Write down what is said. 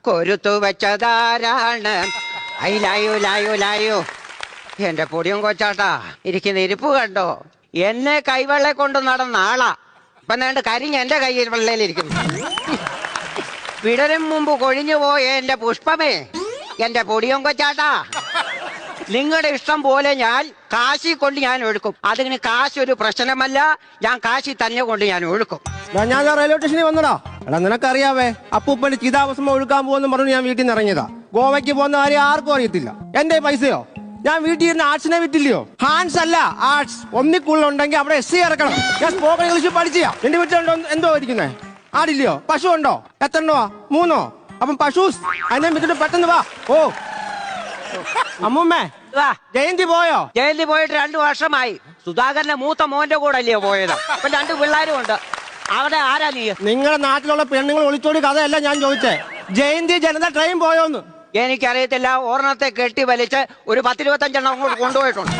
കൊരുത്തു വെച്ചതാരാണ്? അയ്യോ എന്റെ പൊടിയും കൊച്ചാട്ടാ ഇരിക്കുന്ന ഇരിപ്പ് കണ്ടോ? എന്നെ കൈവെള്ളെ കൊണ്ട് നടന്ന ആളാ, ഇപ്പൊ നേണ്ട് കരിഞ്ഞ് എന്റെ കയ്യിൽ വെള്ളയിലിരിക്കുന്നു. വിടരും മുമ്പ് കൊഴിഞ്ഞു പോയ എന്റെ പുഷ്പമേ, എന്റെ പൊടിയും കൊച്ചാട്ടാ, നിങ്ങളുടെ ഇഷ്ടം പോലെ ഞാൻ കാശി കൊണ്ട് ഞാൻ ഒഴുക്കും. അതിന് കാശ് ഒരു പ്രശ്നമല്ല, ഞാൻ കാശി തന്നെ കൊണ്ട് ഞാൻ ഒഴുക്കും. ഞാൻ റെയിൽവേ സ്റ്റേഷനിൽ വന്നടാ. എടാ നിനക്കറിയാവേ, അപ്പൂപ്പന്റെ ചിതാഭസ്മം ഒഴുക്കാൻ പോകുന്നു പറഞ്ഞു ഞാൻ വീട്ടിൽ നിന്ന് ഇറങ്ങിയതാ. ഗോവയ്ക്ക് പോകുന്ന കാര്യം ആർക്കും അറിയത്തില്ല. എന്റെ പൈസയോ? ഞാൻ വീട്ടിൽ ഇരുന്ന് ആർട്സിനെ വിറ്റില്ലയോ? ഹാൻഡ്സ് അല്ല ആർട്സ്. ഒന്നിക്കുള്ളുണ്ടെങ്കിൽ അവിടെ SC ഇറക്കണം. ഞാൻ സ്പോക്കൺ ഇംഗ്ലീഷ് പഠിച്ചാ. എന്റെ വീട്ടിലുണ്ടോ എന്തോ ഇരിക്കുന്നേ? ആടില്ലയോ? പശു ഉണ്ടോ? എത്രണ്ണോ? 3 അപ്പം പശൂസ് അതിനെ വിട്ടിട്ട് പെട്ടെന്ന് വാ. ഓ അമ്മൂമ്മേ, ജയന്തി പോയോ? ജയന്തി പോയിട്ട് 2 വർഷമായി. സുധാകരന്റെ മൂത്ത മോന്റെ കൂടെ അല്ലയോ പോയത്? അപ്പൊ 2 പിള്ളേരും ഉണ്ട്. അവിടെ ആരാ നീ? നിങ്ങളുടെ നാട്ടിലുള്ള പെണ്ണുങ്ങൾ ഒളിച്ചോടി കഥയല്ല ഞാൻ ചോദിച്ചേ. ജയന്തി ജനത ട്രെയിൻ പോയോന്ന്? എനിക്കറിയത്തില്ല. ഓർണത്തെ കെട്ടി വലിച്ച് ഒരു 10-25 എണ്ണം അങ്ങോട്ട് കൊണ്ടുപോയിട്ടുണ്ട്.